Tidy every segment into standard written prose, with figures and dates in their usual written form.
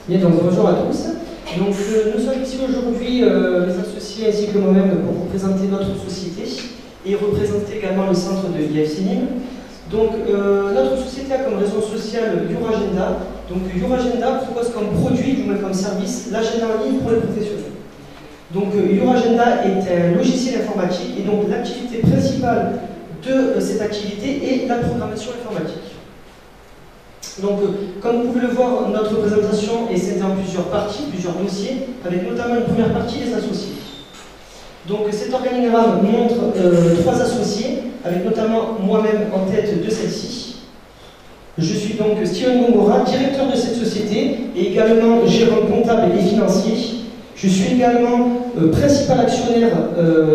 Bien, donc bonjour à tous. Donc, nous sommes ici aujourd'hui, les associés ainsi que moi-même, pour vous présenter notre société et représenter également le centre de l'IFC Nîmes. Donc, notre société a comme raison sociale Euragenda. Donc, Euragenda propose comme produit, du moins comme service, l'agenda en ligne pour les professionnels. Donc, Euragenda est un logiciel informatique et donc l'activité principale de cette activité est la programmation informatique. Donc, comme vous pouvez le voir, notre présentation est scindée en plusieurs parties, plusieurs dossiers, avec notamment une première partie des associés. Donc, cet organigramme montre 3 associés, avec notamment moi-même en tête de celle-ci. Je suis donc Steven Gongora, directeur de cette société, et également gérant comptable et financier. Je suis également principal actionnaire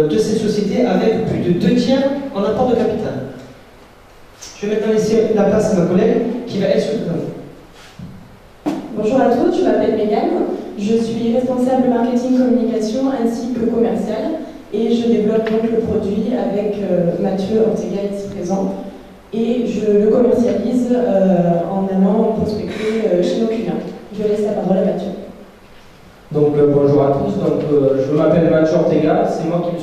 de cette société, avec plus de 2/3 en apport de capital. Je vais maintenant laisser la place à ma collègue qui va elle se présenter. Bonjour à tous, je m'appelle Mégane, je suis responsable marketing communication ainsi que commercial et je développe donc le produit avec Mathieu Ortega ici présent et je le commercialise en allant prospecter chez nos clients. Je laisse la parole à Mathieu. Donc bonjour à tous, je m'appelle Mathieu Ortega, c'est moi qui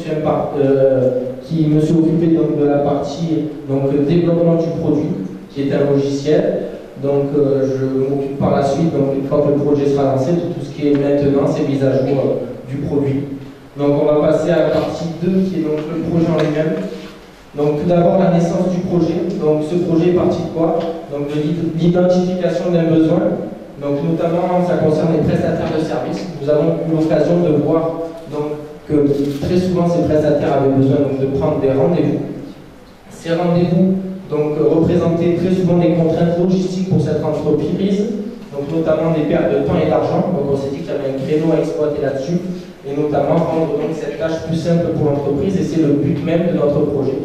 me suis occupé donc, de la partie développement du produit, qui est un logiciel. Donc je m'occupe par la suite, donc, une fois que le projet sera lancé, de tout ce qui est maintenance et mise à jour du produit. Donc on va passer à la partie 2 qui est donc le projet en lui-même. Donc tout d'abord la naissance du projet. Donc ce projet est parti de quoi? Donc de l'identification d'un besoin. Donc notamment ça concerne les prestataires de services. Nous avons eu l'occasion de voir donc, que très souvent ces prestataires avaient besoin donc, de prendre des rendez-vous. Ces rendez-vous représentaient très souvent des contraintes logistiques pour cette entreprise, donc notamment des pertes de temps et d'argent. Donc on s'est dit qu'il y avait un créneau à exploiter là-dessus, et notamment rendre donc, cette tâche plus simple pour l'entreprise, et c'est le but même de notre projet,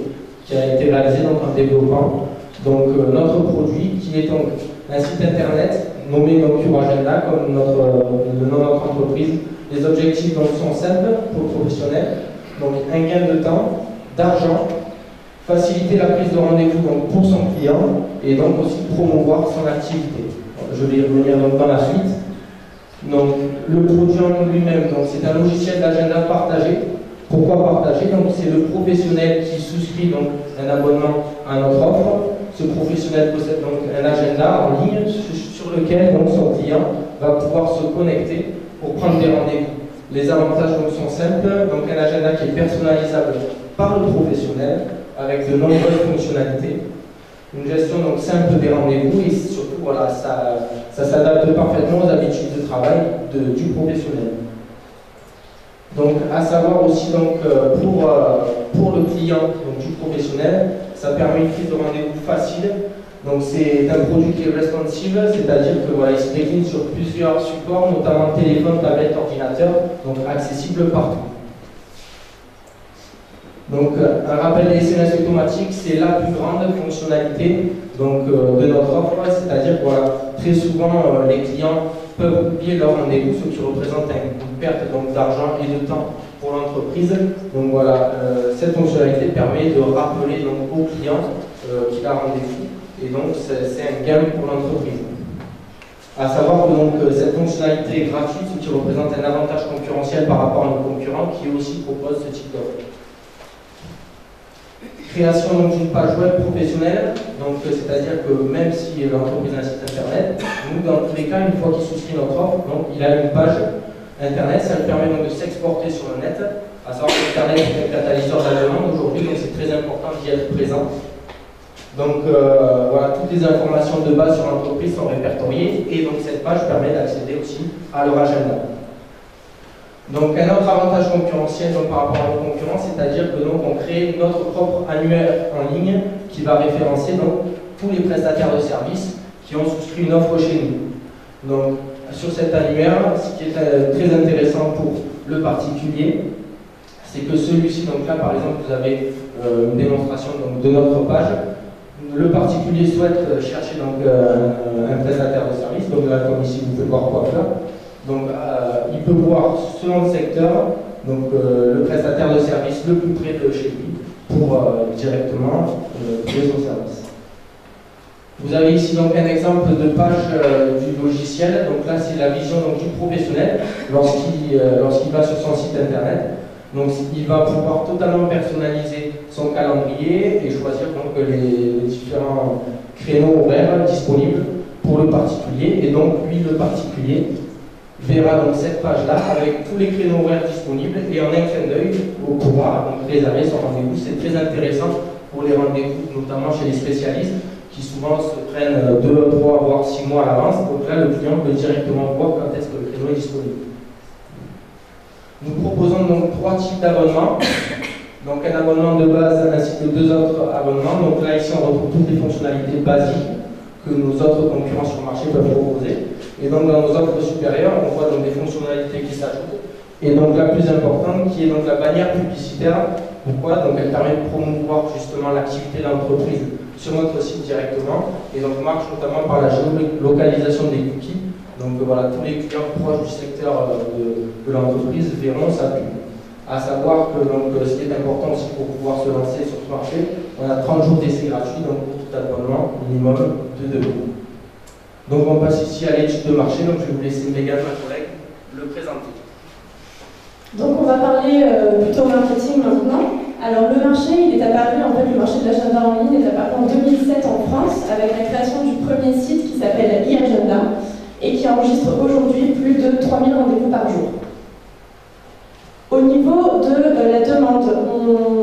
qui a été réalisé donc, en développant notre produit, qui est donc un site internet nommé Euragenda, comme le nom de notre entreprise. Les objectifs donc, sont simples pour le professionnel, donc un gain de temps, d'argent, faciliter la prise de rendez-vous pour son client et donc aussi promouvoir son activité. Je vais y revenir donc, dans la suite. Donc, le produit en lui-même, c'est un logiciel d'agenda partagé. Pourquoi partagé? C'est le professionnel qui souscrit donc, un abonnement à notre offre. Ce professionnel possède donc un agenda en ligne sur lequel donc, son client va pouvoir se connecter pour prendre des rendez-vous. Les avantages donc, sont simples, donc un agenda qui est personnalisable par le professionnel avec de nombreuses fonctionnalités, une gestion donc, simple des rendez-vous et surtout voilà, ça s'adapte parfaitement aux habitudes de travail du professionnel. Donc à savoir aussi donc, pour le client donc, du professionnel, ça permet une prise de rendez-vous facile. Donc c'est un produit qui est responsive, c'est-à-dire que voilà, il se décline sur plusieurs supports, notamment téléphone, tablette, ordinateur, donc accessible partout. Donc un rappel des SMS automatiques, c'est la plus grande fonctionnalité donc, de notre offre, c'est-à-dire que voilà, très souvent les clients peuvent oublier leur rendez-vous, ce qui représente une perte d'argent et de temps pour l'entreprise. Donc voilà, cette fonctionnalité permet de rappeler donc, au client qu'il a rendez-vous. Et donc, c'est un gain pour l'entreprise. À savoir que donc, cette fonctionnalité est gratuite, ce qui représente un avantage concurrentiel par rapport à nos concurrents qui aussi proposent ce type d'offre. Création d'une page web professionnelle, c'est-à-dire que même si l'entreprise a un site internet, nous, dans tous les cas, une fois qu'il souscrit notre offre, donc, il a une page internet, ça lui permet donc, de s'exporter sur le net, à savoir que l'internet est un catalyseur de la demande aujourd'hui, donc c'est très important d'y être présent. Donc voilà, toutes les informations de base sur l'entreprise sont répertoriées et donc cette page permet d'accéder aussi à leur agenda. Donc un autre avantage concurrentiel donc, par rapport à nos concurrents, c'est-à-dire que donc, on crée notre propre annuaire en ligne qui va référencer donc, tous les prestataires de services qui ont souscrit une offre chez nous. Donc sur cet annuaire, ce qui est très intéressant pour le particulier, c'est que celui-ci, donc là par exemple vous avez une démonstration donc, de notre page. Le particulier souhaite chercher donc, un prestataire de service, donc là comme ici vous pouvez voir coiffeur. Donc il peut voir selon le secteur donc, le prestataire de service le plus près de chez lui pour directement trouver son service. Vous avez ici donc un exemple de page du logiciel. Donc là, c'est la vision donc, du professionnel lorsqu'il va sur son site internet. Donc il va pouvoir totalement personnaliser son calendrier et choisir donc, les différents créneaux horaires disponibles pour le particulier. Et donc lui, le particulier, verra donc cette page-là avec tous les créneaux horaires disponibles et en un clin d'œil pourra donc réserver son rendez-vous. C'est très intéressant pour les rendez-vous, notamment chez les spécialistes qui souvent se prennent 2, 3, voire 6 mois à l'avance. Donc là, le client peut directement voir quand est-ce que le créneau est disponible. Nous proposons donc 3 types d'abonnements. Donc un abonnement de base ainsi que 2 autres abonnements. Donc là, ici, on retrouve toutes les fonctionnalités basiques que nos autres concurrents sur le marché peuvent proposer. Et donc dans nos offres supérieures, on voit donc des fonctionnalités qui s'ajoutent. Et donc la plus importante, qui est donc la bannière publicitaire. Pourquoi? Donc elle permet de promouvoir justement l'activité de l'entreprise sur notre site directement, et donc marche notamment par la géolocalisation des cookies. Donc voilà, tous les clients proches du secteur de l'entreprise verront sa pub. À savoir que donc, ce qui est important aussi pour pouvoir se lancer sur ce marché, on a 30 jours d'essai gratuit, donc pour tout abonnement, minimum de 2 euros. Donc on passe ici à l'étude de marché, donc je vais vous laisser Mégane, ma collègue, le présenter. Donc on va parler plutôt marketing maintenant. Alors le marché, il est apparu, en fait le marché de l'agenda en ligne est apparu en 2007 en France avec la création du premier site qui s'appelle e-agenda et qui enregistre aujourd'hui plus de 3000 rendez-vous par jour. Au niveau de la demande,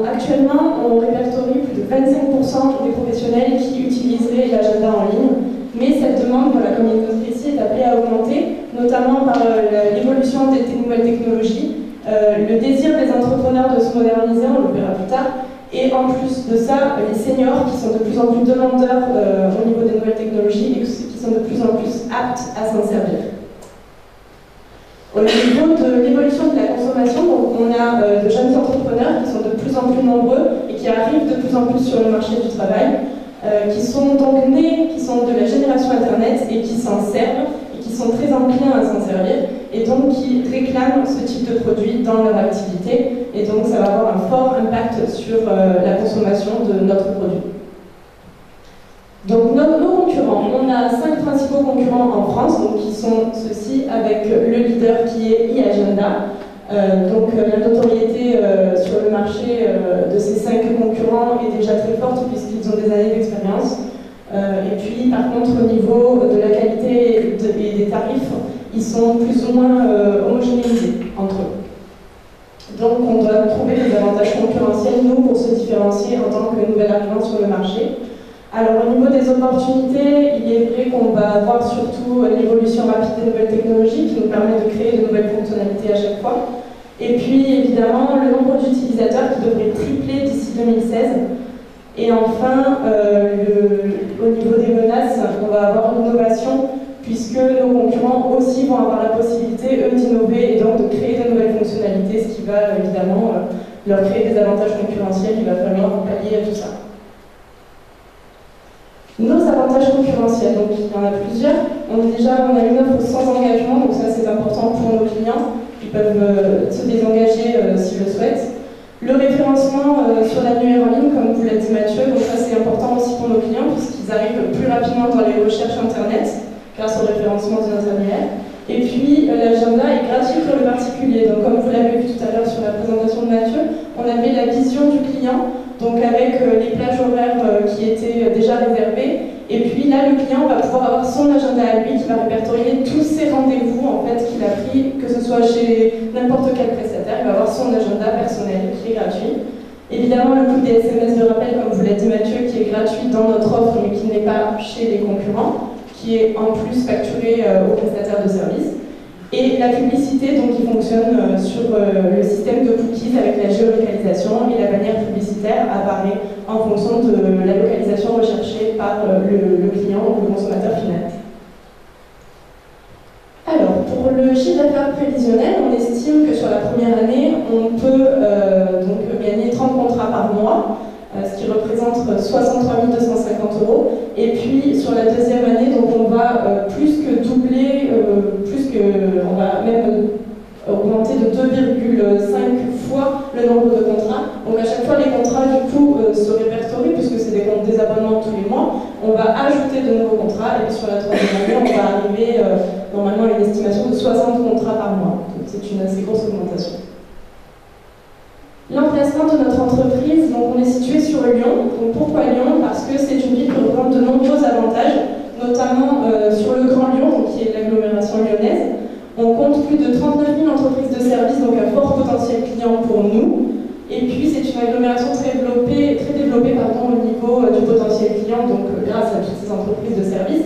actuellement on répertorie plus de 25% des professionnels qui utiliseraient l'agenda en ligne, mais cette demande, voilà, comme il est noté ici, est appelée à augmenter, notamment par l'évolution des nouvelles technologies, le désir des entrepreneurs de se moderniser, on le verra plus tard, et en plus de ça, les seniors qui sont de plus en plus demandeurs au niveau des nouvelles technologies et qui sont de plus en plus aptes à s'en servir. Au niveau de l'évolution de la consommation, donc on a de jeunes entrepreneurs qui sont de plus en plus nombreux et qui arrivent de plus en plus sur le marché du travail, qui sont donc nés, qui sont de la génération Internet et qui s'en servent, et qui sont très enclins à s'en servir, et donc qui réclament ce type de produit dans leur activité, et donc ça va avoir un fort impact sur la consommation de notre produit. Donc nos concurrents, on a 5 principaux concurrents en France, donc qui sont ceux-ci avec le leader qui est e-agenda. Donc la notoriété sur le marché de ces 5 concurrents est déjà très forte puisqu'ils ont des années d'expérience. Et puis par contre au niveau de la qualité et des tarifs, ils sont plus ou moins homogénéisés entre eux. Donc on doit trouver des avantages concurrentiels, nous, pour se différencier en tant que nouvel arrivant sur le marché. Alors au niveau des opportunités, il est vrai qu'on va avoir surtout l'évolution rapide des nouvelles technologies qui nous permet de créer de nouvelles fonctionnalités à chaque fois. Et puis évidemment le nombre d'utilisateurs qui devrait tripler d'ici 2016. Et enfin, au niveau des menaces, on va avoir une innovation puisque nos concurrents aussi vont avoir la possibilité, eux, d'innover et donc de créer de nouvelles fonctionnalités, ce qui va évidemment leur créer des avantages concurrentiels. Il va falloir pallier à tout ça. Nos avantages concurrentiels, donc il y en a plusieurs. On a une offre sans engagement, donc ça c'est important pour nos clients. Ils peuvent se désengager s'ils le souhaitent. Le référencement sur l'annuaire en ligne, comme vous l'a dit Mathieu, donc ça c'est important aussi pour nos clients puisqu'ils arrivent plus rapidement dans les recherches internet grâce au référencement de nos annuaires. Et puis l'agenda est gratuit pour le particulier. Donc comme vous l'avez vu tout à l'heure sur la présentation de Mathieu, on avait la vision du client, donc avec les plages horaires qui étaient déjà réservées. Et puis là, le client va pouvoir avoir son agenda à lui qui va répertorier tous ses rendez-vous en fait qu'il a pris, que ce soit chez n'importe quel prestataire. Il va avoir son agenda personnel qui est gratuit. Évidemment, le coût des SMS de rappel, comme vous l'a dit Mathieu, qui est gratuit dans notre offre mais qui n'est pas chez les concurrents, qui est en plus facturé aux prestataires de services. Et la publicité, donc, qui fonctionne sur le système de cookies avec la géolocalisation, et la bannière publicitaire apparaît en fonction de la localisation recherchée par le client ou le consommateur final. Alors, pour le chiffre d'affaires prévisionnel, on estime que sur la première année, on peut donc gagner 30 contrats par mois, ce qui représente 63 250 €. Et puis sur la deuxième année, donc on va plus que doubler, on va même augmenter de 2,5 fois le nombre de contrats. Donc à chaque fois, les contrats du coup se répertorient puisque c'est des abonnements tous les mois. on va ajouter de nouveaux contrats, et puis sur la troisième année, on va arriver normalement à une estimation de 60 contrats par mois. Donc c'est une assez grosse augmentation. L'emplacement de notre entreprise, donc on est situé sur Lyon. Donc pourquoi Lyon? Parce que c'est une ville qui représente de nombreux avantages, notamment sur le Grand Lyon, donc qui est l'agglomération lyonnaise. On compte plus de 39 000 entreprises de services, donc un fort potentiel client pour nous. Et puis c'est une agglomération très développée au niveau du potentiel client, donc grâce à toutes ces entreprises de services.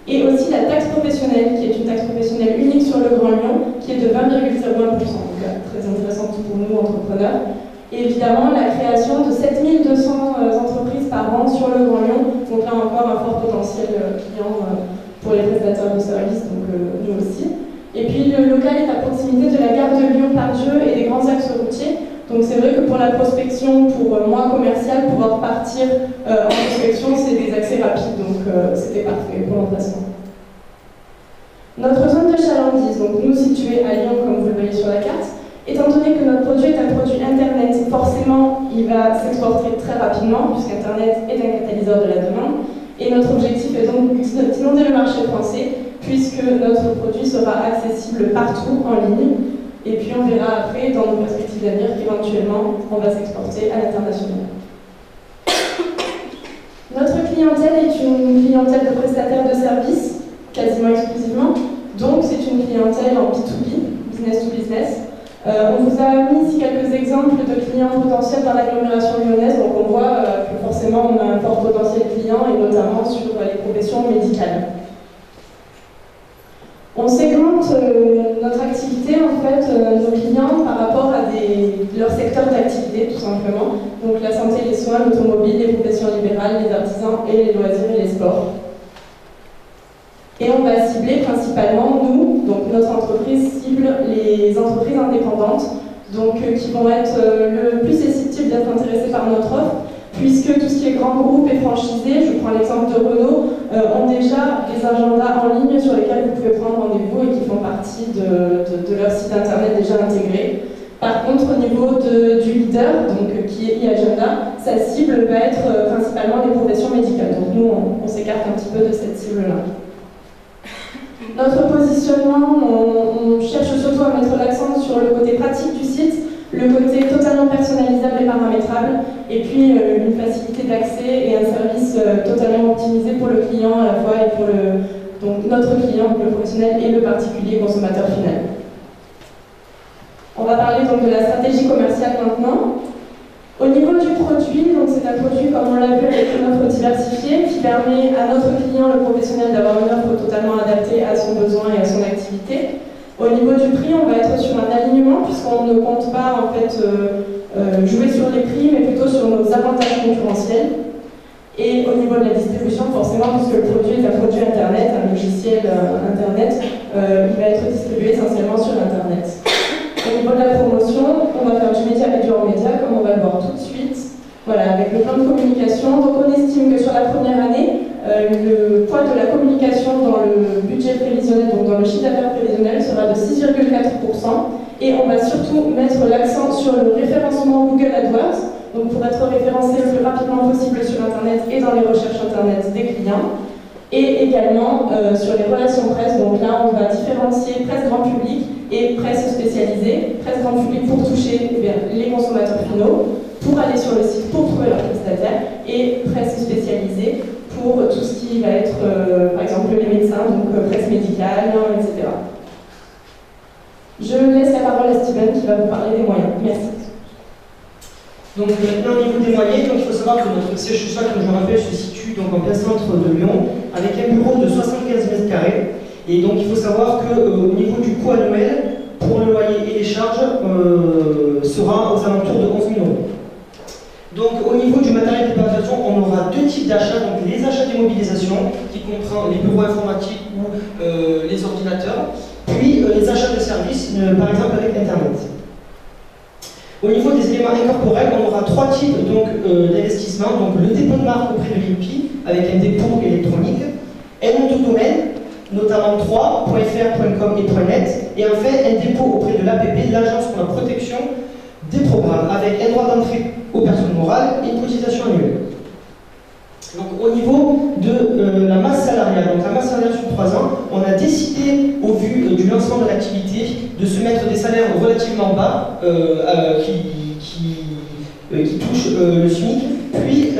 Et aussi la taxe professionnelle, qui est une taxe professionnelle unique sur le Grand Lyon, qui est de 20,01%, donc très intéressante pour nous, entrepreneurs. Et évidemment, la création de 7200 entreprises par an sur le Grand Lyon, donc là encore un fort potentiel client pour les prestataires de services, donc nous aussi. Et puis le local est à proximité de la gare de Lyon-Pardieu et des grands axes routiers. Donc c'est vrai que pour la prospection, pour moi commercial, pouvoir partir en prospection, c'est des accès rapides, donc c'était parfait pour l'emplacement. Notre zone de chalandise, donc nous située à Lyon, comme vous le voyez sur la carte, étant donné que notre produit est un produit Internet, forcément il va s'exporter très rapidement, puisqu'Internet est un catalyseur de la demande. Et notre objectif est donc d'inonder le marché français, puisque notre produit sera accessible partout en ligne. Et puis on verra après, dans nos perspectives d'avenir, qu'éventuellement on va s'exporter à l'international. Notre clientèle est une clientèle de prestataires de services, quasiment exclusivement. Donc c'est une clientèle en B2B, business to business. On vous a mis ici quelques exemples de clients potentiels dans l'agglomération lyonnaise, donc on voit que forcément on a un fort potentiel client, et notamment sur les professions médicales. On segmente notre activité, en fait, nos clients par rapport à leur secteur d'activité, tout simplement. Donc la santé, les soins, l'automobile, les professions libérales, les artisans et les loisirs et les sports. Et on va cibler principalement, nous, donc notre entreprise cible les entreprises indépendantes, donc qui vont être le plus susceptibles d'être intéressées par notre offre, puisque tout ce qui est grands groupes et franchisés, je prends l'exemple de Renault, ont déjà des agendas en ligne sur lesquels vous pouvez prendre rendez-vous et qui font partie de leur site internet déjà intégré. Par contre, au niveau du leader, donc, qui est e-agenda, sa cible va être principalement les professions médicales. Donc nous, on s'écarte un petit peu de cette cible-là. Notre positionnement, on cherche surtout à mettre l'accent sur le côté pratique du site, le côté totalement personnalisable et paramétrable, et puis une facilité d'accès et un service totalement optimisé pour le client à la fois et pour donc notre client, le professionnel et le particulier consommateur final. On va parler donc de la stratégie commerciale maintenant. Au niveau du produit, donc c'est un produit, comme on l'a vu, avec une offre diversifiée qui permet à notre client, le professionnel, d'avoir une offre totalement adaptée à son besoin et à son activité. Au niveau du prix, on va être sur un alignement puisqu'on ne compte pas en fait jouer sur les prix, mais plutôt sur nos avantages concurrentiels. Et au niveau de la distribution, forcément, puisque le produit est un produit Internet, un logiciel Internet, il va être distribué essentiellement sur Internet. Au niveau de la promotion, on va faire du média et du hors-média, comme on va le voir tout de suite. Voilà, avec le plan de communication. Donc on estime que sur la première année, le poids de la communication dans le budget prévisionnel, donc dans le chiffre d'affaires prévisionnel, sera de 6,4%. Et on va surtout mettre l'accent sur le référencement Google AdWords, donc pour être référencé le plus rapidement possible sur Internet et dans les recherches Internet des clients. Et également sur les relations presse, donc là on va différencier presse grand public et presse spécialisée. Presse grand public pour toucher les consommateurs finaux, pour aller sur le site pour trouver leur prestataire, et presse spécialisée pour tout ce qui va être par exemple les médecins, donc presse médicale, etc. Je laisse la parole à Steven qui va vous parler des moyens. Merci. Donc maintenant au niveau des moyens, donc, il faut savoir que notre siège social, comme je le rappelle, se situe donc en plein centre de Lyon, avec un bureau de 75 mètres carrés. Et donc il faut savoir qu'au niveau du coût annuel, pour le loyer et les charges, sera aux alentours de 11 000 €. Donc au niveau du matériel d'exploitation, on aura deux types d'achats, donc les achats d'immobilisation, qui comprend les bureaux informatiques ou les ordinateurs, puis les achats de services, par exemple avec Internet. Au niveau des éléments incorporels, on aura trois types d'investissements. Donc le dépôt de marque auprès de l'INPI avec un dépôt électronique, un nom de domaine, notamment 3, .fr, .com et .net, et enfin un dépôt auprès de l'APP, l'Agence pour la protection des programmes, avec un droit d'entrée aux personnes morales et une cotisation annuelle. Donc au niveau de la masse salariale, donc la masse salariale sur 3 ans, on a décidé, au vu du lancement de l'activité, de se mettre des salaires relativement bas qui touchent le SMIC, puis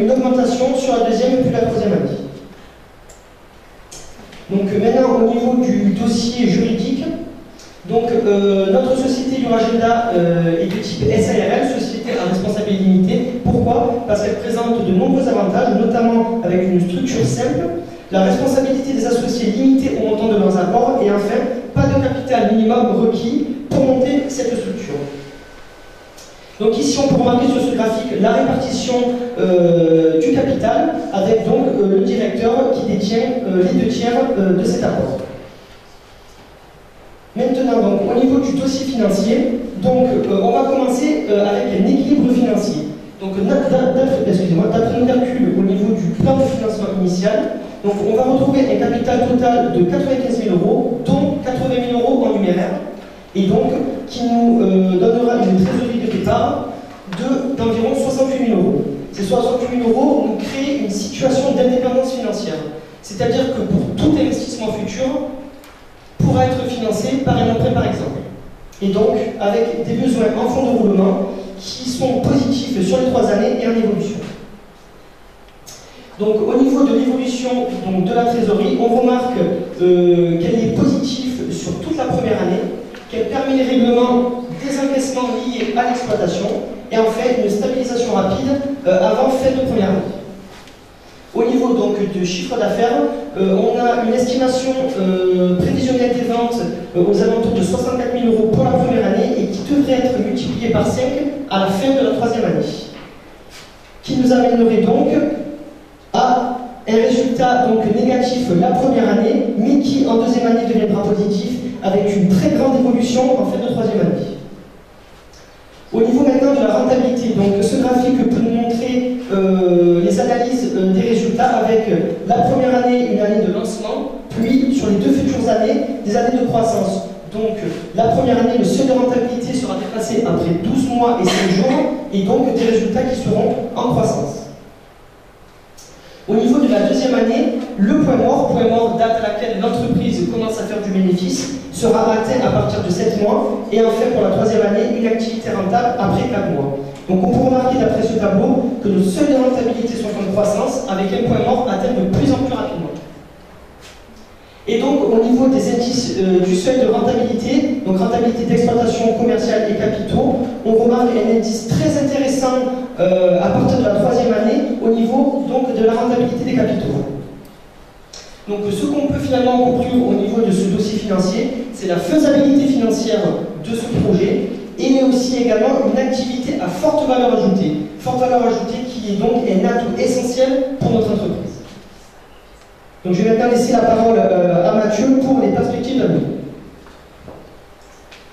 une augmentation sur la deuxième puis la troisième année. Donc maintenant au niveau du dossier juridique, donc notre société Euragenda est de type SARL, société à responsabilité limitée. Pourquoi? Parce qu'elle présente de nombreux avantages, notamment avec une structure simple, la responsabilité des associés limitée au montant de leurs apports, et enfin, pas de capital minimum requis pour monter cette structure. Donc ici, on peut remarquer sur ce graphique la répartition du capital, avec donc le directeur qui détient les 2 tiers de cet apport. Maintenant, donc, au niveau du dossier financier, donc, on va commencer avec un équilibre financier. Donc, d'après nos calculs au niveau du plan de financement initial, donc, on va retrouver un capital total de 95 000 €, dont 80 000 € en numéraire, et donc qui nous donnera une trésorerie de départ d'environ 68 000 €. Ces 68 000 € nous créent une situation d'indépendance financière. C'est-à-dire que pour tout investissement futur, pourra être financé par un emprunt par exemple. Et donc avec des besoins en fonds de roulement qui sont positifs sur les 3 années et en évolution. Donc au niveau de l'évolution de la trésorerie, on remarque qu'elle est positive sur toute la première année, qu'elle permet les règlements des encaissements liés à l'exploitation et en fait une stabilisation rapide avant fin de première année. Au niveau donc de chiffre d'affaires, on a une estimation prévisionnelle des ventes aux alentours de 64 000 € pour la première année et qui devrait être multipliée par 5 à la fin de la 3e année. Qui nous amènerait donc à un résultat donc négatif la première année, mais qui en 2e année deviendra positif avec une très grande évolution en fin de 3e année. Au niveau maintenant de la rentabilité, donc ce graphique peut nous montrer les analyses des résultats avec la première année, une année de lancement, puis sur les 2 futures années, des années de croissance. Donc la première année, le seuil de rentabilité sera dépassé après 12 mois et 5 jours, et donc des résultats qui seront en croissance. Au niveau de la 2e année, le point mort, date à laquelle l'entreprise commence à faire du bénéfice, sera atteint à partir de 7 mois, et enfin pour la 3e année, une activité rentable après 4 mois. Donc on peut remarquer d'après ce tableau que nos seuils de rentabilité sont en croissance, avec un point mort atteint de plus en plus rapidement. Et donc au niveau des indices du seuil de rentabilité, donc rentabilité d'exploitation commerciale et capitaux, on remarque un indice très intéressant à partir de la 3e année au niveau donc, de la rentabilité des capitaux. Donc ce qu'on peut finalement conclure au niveau de ce dossier financier, c'est la faisabilité financière de ce projet et aussi également une activité à forte valeur ajoutée. Forte valeur ajoutée qui est donc un atout essentiel pour notre entreprise. Donc je vais maintenant laisser la parole à Mathieu pour les perspectives d'avenir.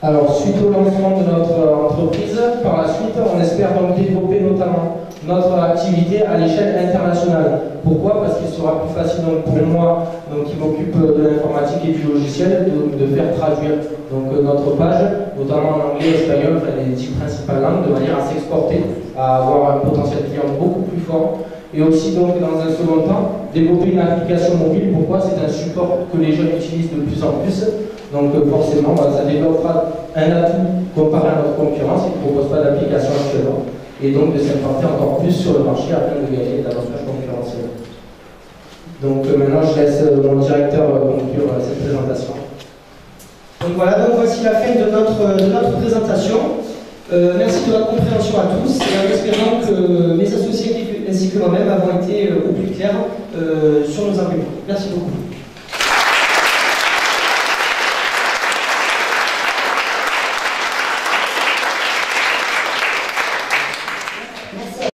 Alors, suite au lancement de notre entreprise, par la suite, on espère donc développer notamment notre activité à l'échelle internationale. Pourquoi? Parce qu'il sera plus facile donc, pour moi, donc, qui m'occupe de l'informatique et du logiciel, de faire traduire donc, notre page, notamment en anglais, espagnol, enfin, les 10 principales langues, de manière à s'exporter, à avoir un potentiel client beaucoup plus fort. Et aussi, donc, dans un second temps, développer une application mobile. Pourquoi? C'est un support que les jeunes utilisent de plus en plus. Donc forcément, ça développera un atout comparé à notre concurrence qui ne propose pas d'application actuellement. Et donc de s'implanter encore plus sur le marché afin de gagner davantage concurrentiel. Donc maintenant, je laisse mon directeur conclure cette présentation. Donc voilà, donc voici la fin de notre présentation. Merci de votre compréhension à tous et en espérant que mes associés ainsi que moi-même avons été au plus clair sur nos arguments. Merci beaucoup.